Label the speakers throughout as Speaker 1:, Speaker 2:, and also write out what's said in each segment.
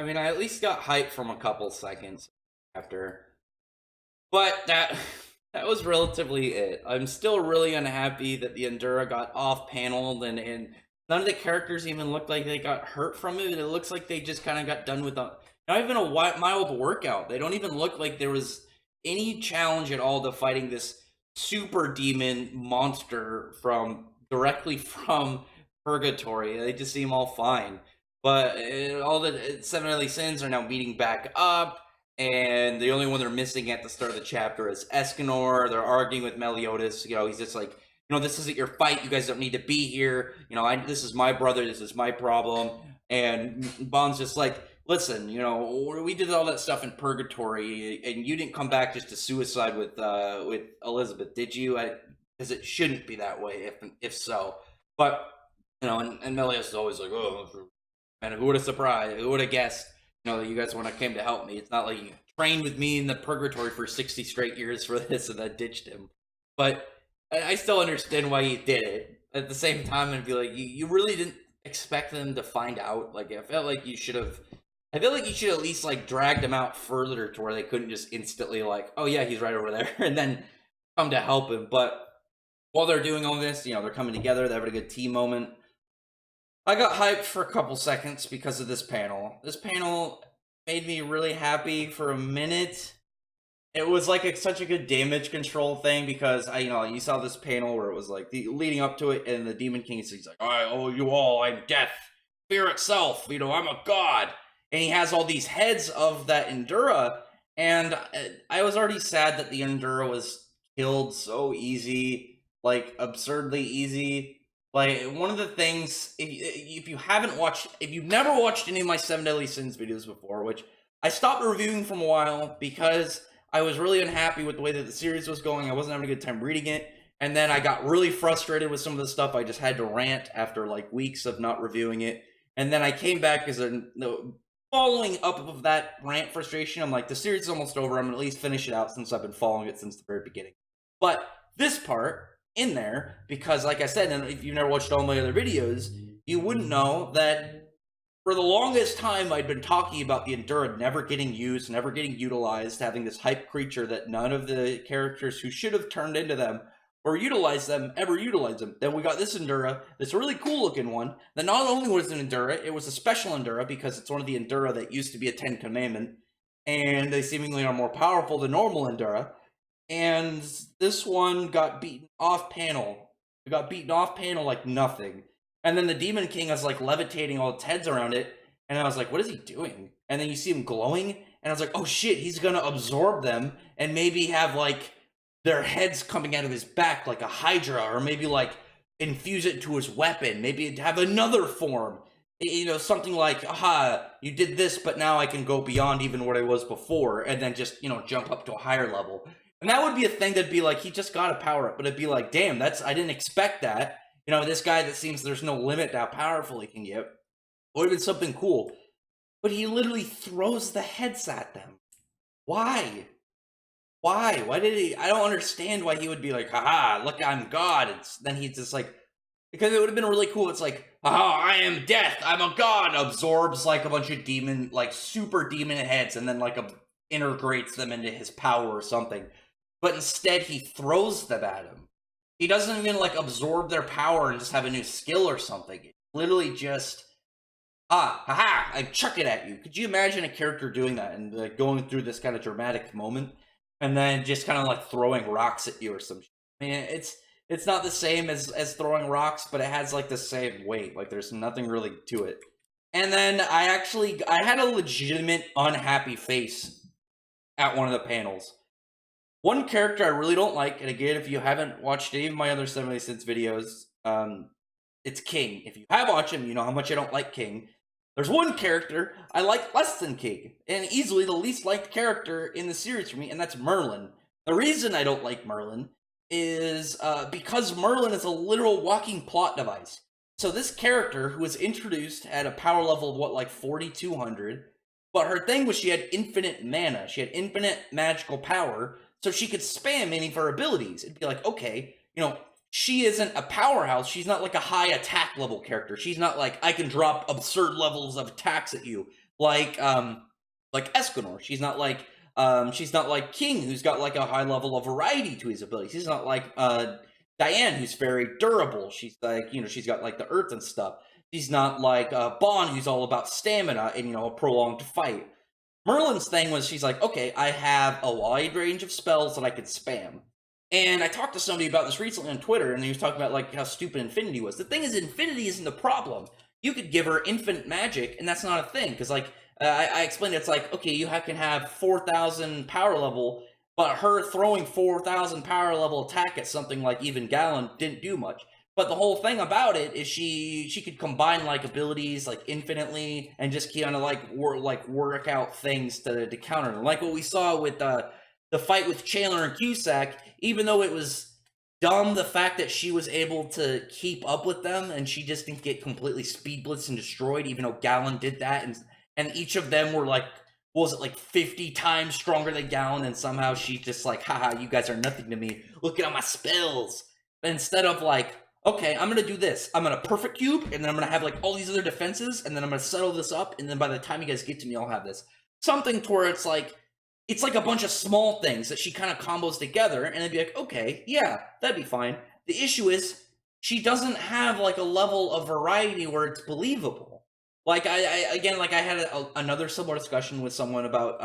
Speaker 1: I mean, I at least got hyped from a couple seconds after, but that was relatively it. I'm still really unhappy that the Endura got off paneled, and none of the characters even looked like they got hurt from it. It looks like they just kind of got done with not even a mild workout. They don't even look like there was any challenge at all to fighting this super demon monster from directly from purgatory. They just seem all fine. But all the seven deadly sins are now meeting back up, and the only one they're missing at the start of the chapter is Escanor. They're arguing with Meliodas. You know, he's just like, this isn't your fight. You guys don't need to be here. This is my brother. This is my problem. And Bond's just like, listen, we did all that stuff in purgatory, and you didn't come back just to suicide with Elizabeth, did you? Because it shouldn't be that way, if so. But and Meliodas is always like, oh, man, who would have surprised? Who would have guessed? That you guys came to help me. It's not like you trained with me in the purgatory for 60 straight years for this and then ditched him. But I still understand why you did it. At the same time, I'd be like, you really didn't expect them to find out. Like, I felt like you should at least like dragged them out further to where they couldn't just instantly like, oh yeah, he's right over there, and then come to help him. But while they're doing all this, they're coming together, they're having a good team moment. I got hyped for a couple seconds because of this panel. This panel made me really happy for a minute. It was like such a good damage control thing because you saw this panel where it was like leading up to it, and the Demon King he's like, I owe you all, I'm death, fear itself, I'm a god. And he has all these heads of that Endura, and I was already sad that the Endura was killed so easy, like absurdly easy. Like, one of the things, if you've never watched any of my 7 Deadly Sins videos before, which I stopped reviewing for a while because I was really unhappy with the way that the series was going. I wasn't having a good time reading it. And then I got really frustrated with some of the stuff. I just had to rant after like weeks of not reviewing it. And then I came back following up of that rant frustration. I'm like, the series is almost over. I'm going to at least finish it out since I've been following it since the very beginning. But this part in there, because like I said, and if you've never watched all my other videos, you wouldn't know that for the longest time I'd been talking about the Endura never getting used, never getting utilized, having this hype creature that none of the characters who should have turned into them or utilized them ever utilized them. Then we got this Endura, this really cool looking one, that not only was an Endura, it was a special Endura because it's one of the Endura that used to be a 10 Commandment, and they seemingly are more powerful than normal Endura. And this one got beaten off panel. It got beaten off panel like nothing. And then the Demon King is like levitating all its heads around it. And I was like, what is he doing? And then you see him glowing. And I was like, oh shit, he's going to absorb them and maybe have like their heads coming out of his back like a Hydra, or maybe like infuse it into his weapon. Maybe have another form. Something like, aha, you did this, but now I can go beyond even what I was before. And then just, jump up to a higher level. And that would be a thing that'd be like, he just got a power up, but it'd be like, damn, I didn't expect that. This guy that seems there's no limit to how powerful he can get. Would have been something cool. But he literally throws the heads at them. Why? Why? Why did he? I don't understand why he would be like, haha, look, I'm God. Then he's just like, because it would have been really cool. It's like, haha, I am death. I'm a God. Absorbs like a bunch of demon, like super demon heads, and then like integrates them into his power or something. But instead, he throws them at him. He doesn't even, like, absorb their power and just have a new skill or something. It's literally just, haha, I chuck it at you. Could you imagine a character doing that and going through this kind of dramatic moment and then just kind of, like, throwing rocks at you or some shit? I mean, it's not the same as throwing rocks, but it has, like, the same weight. Like, there's nothing really to it. And then I had a legitimate unhappy face at one of the panels. One character I really don't like, and again, if you haven't watched any of my other 7 Deadly Sins videos, it's King. If you have watched him, you know how much I don't like King. There's one character I like less than King, and easily the least liked character in the series for me, and that's Merlin. The reason I don't like Merlin is because Merlin is a literal walking plot device. So this character, who was introduced at a power level of, what, like 4,200, but her thing was she had infinite mana. She had infinite magical power, so she could spam any of her abilities. It'd be like, okay, she isn't a powerhouse. She's not like a high attack level character. She's not like, I can drop absurd levels of attacks at you. like Escanor. She's not like King, who's got like a high level of variety to his abilities. She's not like Diane, who's very durable. She's like, she's got like the earth and stuff. She's not like Bon, who's all about stamina and a prolonged fight. Merlin's thing was she's like, okay, I have a wide range of spells that I could spam. And I talked to somebody about this recently on Twitter, and he was talking about like how stupid Infinity was. The thing is, Infinity isn't the problem. You could give her infinite magic, and that's not a thing. Because like I explained, it's like, okay, you can have 4,000 power level, but her throwing 4,000 power level attack at something like even Gallon didn't do much. But the whole thing about it is she could combine like abilities like infinitely and just kind of like work out things to counter them. Like what we saw with the fight with Chandler and Cusack, even though it was dumb, the fact that she was able to keep up with them and she just didn't get completely speed blitzed and destroyed, even though Gallon did that, and each of them were like, what was it, like 50 times stronger than Gallon, and somehow she's just like, haha, you guys are nothing to me. Look at all my spells. Instead of like, okay, I'm gonna do this. I'm gonna perfect cube, and then I'm gonna have like all these other defenses, and then I'm gonna settle this up, and then by the time you guys get to me, I'll have this. Something to where it's like a bunch of small things that she kind of combos together, and it'd be like, okay, yeah, that'd be fine. The issue is she doesn't have like a level of variety where it's believable. Like I had another similar discussion with someone about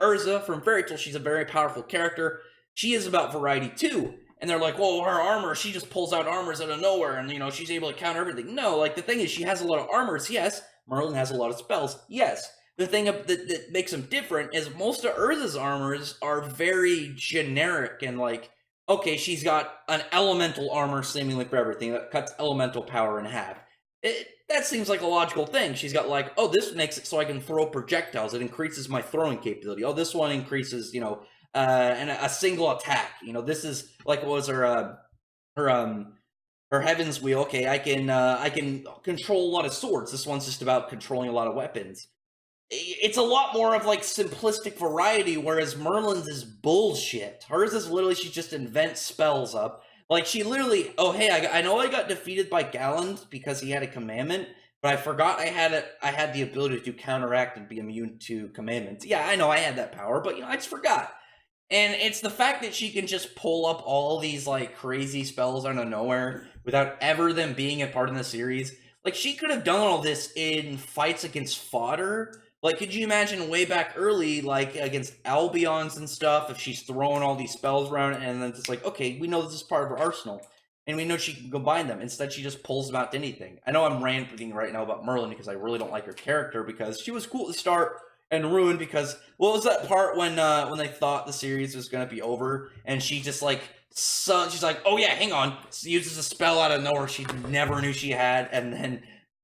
Speaker 1: Urza from Fairy Tail. She's a very powerful character. She is about variety too. And they're like, well, her armor, she just pulls out armors out of nowhere, and she's able to counter everything. No, like the thing is, she has a lot of armors, yes. Merlin has a lot of spells, yes. The thing that makes them different is most of Urza's armors are very generic and like, okay, she's got an elemental armor seemingly for everything that cuts elemental power in half. That seems like a logical thing. She's got like, oh, this makes it so I can throw projectiles. It increases my throwing capability. Oh, this one increases, and a single attack. This is like, what was her Heaven's Wheel. Okay, I can control a lot of swords. This one's just about controlling a lot of weapons. It's a lot more of like simplistic variety, whereas Merlin's is bullshit. Hers is literally she just invents spells up. Like she literally, oh hey, I know I got defeated by Galland because he had a commandment, but I forgot I had the ability to counteract and be immune to commandments. Yeah, I know I had that power, but I just forgot. And it's the fact that she can just pull up all these like crazy spells out of nowhere without ever them being a part of the series. Like she could have done all this in fights against fodder. Like, could you imagine way back early, like against Albions and stuff, if she's throwing all these spells around and then it's like, okay, we know this is part of her arsenal and we know she can combine them. Instead, she just pulls them out to anything. I know I'm ranting right now about Merlin because I really don't like her character because she was cool to start and ruined because what was that part when they thought the series was going to be over and she just like she's like, oh yeah, hang on, she uses a spell out of nowhere she never knew she had and then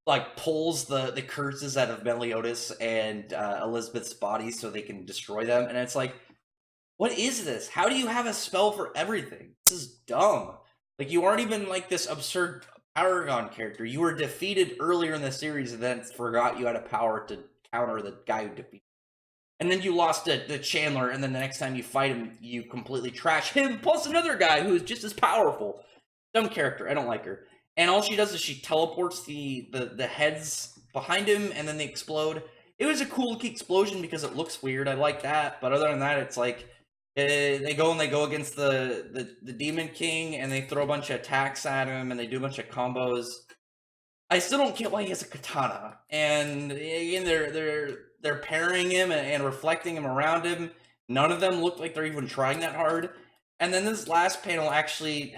Speaker 1: like pulls the curses out of Meliodas and Elizabeth's bodies so they can destroy them, and it's like, what is this? How do you have a spell for everything? This is dumb. Like you aren't even like this absurd Paragon character. You were defeated earlier in the series and then forgot you had a power to counter the guy who defeated. And then you lost to Chandler, and then the next time you fight him, you completely trash him, plus another guy who is just as powerful. Dumb character. I don't like her. And all she does is she teleports the heads behind him, and then they explode. It was a cool looking explosion because it looks weird. I like that. But other than that, it's like they go against the Demon King, and they throw a bunch of attacks at him, and they do a bunch of combos. I still don't get why he has a katana. And again, they're pairing him and reflecting him around him. None of them look like they're even trying that hard. And then this last panel actually,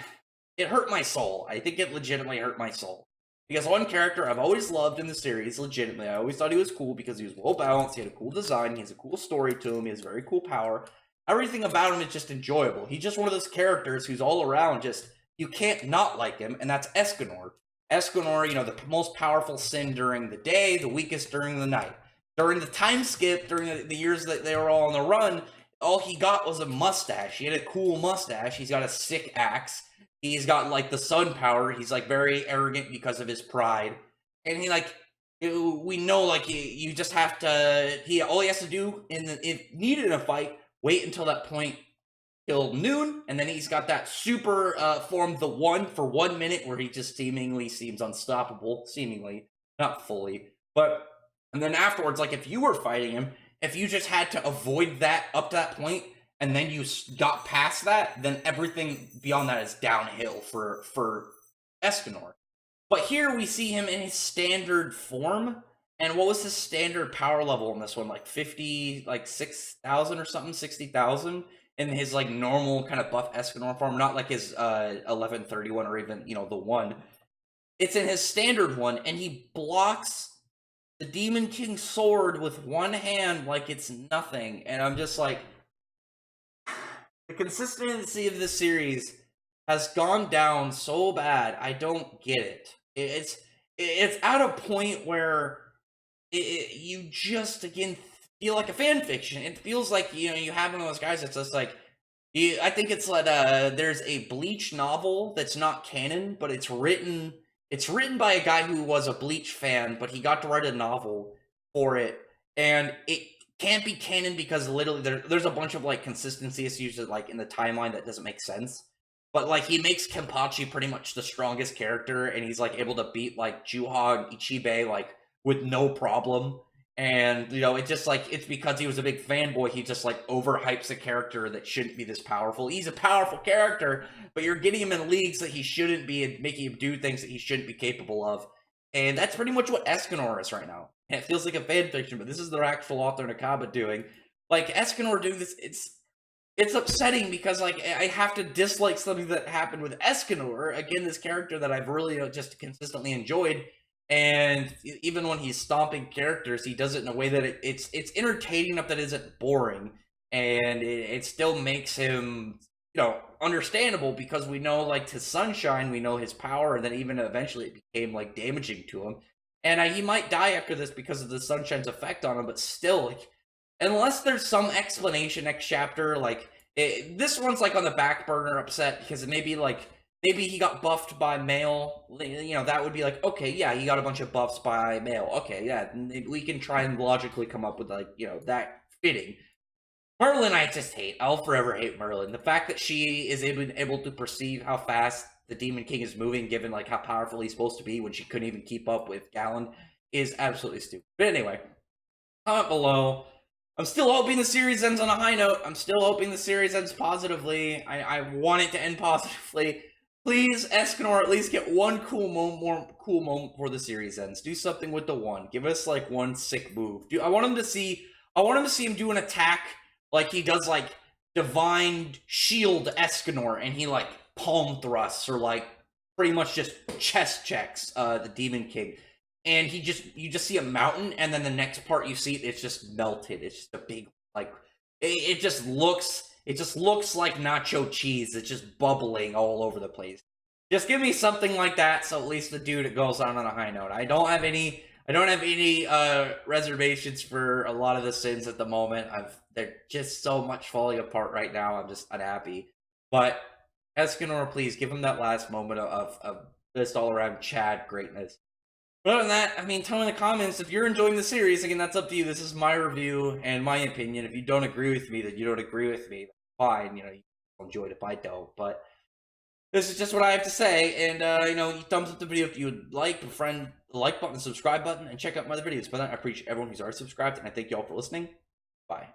Speaker 1: it hurt my soul. I think it legitimately hurt my soul. Because one character I've always loved in the series, legitimately, I always thought he was cool because he was well balanced, he had a cool design, he has a cool story to him, he has very cool power. Everything about him is just enjoyable. He's just one of those characters who's all around just, you can't not like him, and that's Escanor. Escanor, the most powerful sin during the day, the weakest during the night. During the time skip, during the years that they were all on the run, all he got was a mustache. He had a cool mustache. He's got a sick axe. He's got like the sun power. He's like very arrogant because of his pride. And he like, we know like you just have to, all he has to do if needed in a fight, wait until that point till noon, and then he's got that super form, the One, for 1 minute where he just seemingly seems unstoppable. Seemingly, not fully, but And then afterwards, like if you were fighting him, if you just had to avoid that up to that point, and then you got past that, then everything beyond that is downhill for Escanor. But here we see him in his standard form. And what was his standard power level in this one? Like 50, like 6,000 or something, 60,000 in his like normal kind of buff Escanor form, not like his 1131 or even, the one. It's in his standard one, and he blocks the Demon King sword with one hand like it's nothing. And I'm just like, the consistency of this series has gone down so bad. I don't get it. It's at a point where you just again feel like a fan fiction. It feels like you have one of those guys that's just like, I think it's like there's a Bleach novel that's not canon, but it's written by a guy who was a Bleach fan, but he got to write a novel for it, and it can't be canon because literally there's a bunch of like consistency issues that, like in the timeline that doesn't make sense. But like he makes Kenpachi pretty much the strongest character, and he's like able to beat like Juha and Ichibe like with no problem. And it's just like, it's because he was a big fanboy. He just like overhypes a character that shouldn't be this powerful. He's a powerful character, but you're getting him in leagues that he shouldn't be and making him do things that he shouldn't be capable of. And that's pretty much what Escanor is right now. And it feels like a fan fiction, but this is their actual author Nakaba doing. Like Escanor doing this, it's upsetting because like I have to dislike something that happened with Escanor. Again, this character that I've really just consistently enjoyed. And even when he's stomping characters, he does it in a way that it's entertaining enough that it isn't boring, and it still makes him understandable, because we know like to Sunshine, we know his power, and then even eventually it became like damaging to him, and he might die after this because of the Sunshine's effect on him. But still, like, unless there's some explanation next chapter, like this one's like on the back burner, upset because maybe he got buffed by Mail, that would be like, okay, yeah, he got a bunch of buffs by Mail. Okay, yeah, we can try and logically come up with like, that fitting. Merlin, I just hate. I'll forever hate Merlin. The fact that she is able to perceive how fast the Demon King is moving, given like how powerful he's supposed to be when she couldn't even keep up with Galen, is absolutely stupid. But anyway, comment below. I'm still hoping the series ends on a high note. I'm still hoping the series ends positively. I want it to end positively. Please, Escanor, at least get one more cool moment before the series ends. Do something with the one. Give us like one sick move. I want him to see him do an attack like he does like Divine Shield Escanor, and he like palm thrusts or like pretty much just chest checks the Demon King. And you just see a mountain, and then the next part you see it's just melted. It's just a big like it just looks like nacho cheese. It's just bubbling all over the place. Just give me something like that, so at least the dude it goes on a high note. I don't have any reservations for a lot of the sins at the moment. They're just so much falling apart right now. I'm just unhappy. But Escanor, please give him that last moment of this all around Chad greatness. But other than that, I mean, tell me in the comments if you're enjoying the series. Again, that's up to you. This is my review and my opinion. If you don't agree with me, then you don't agree with me. Fine, you enjoy it if I don't. But this is just what I have to say. And, you thumbs up the video if you would like, befriend the like button, the subscribe button, and check out my other videos. But I appreciate everyone who's already subscribed, and I thank you all for listening. Bye.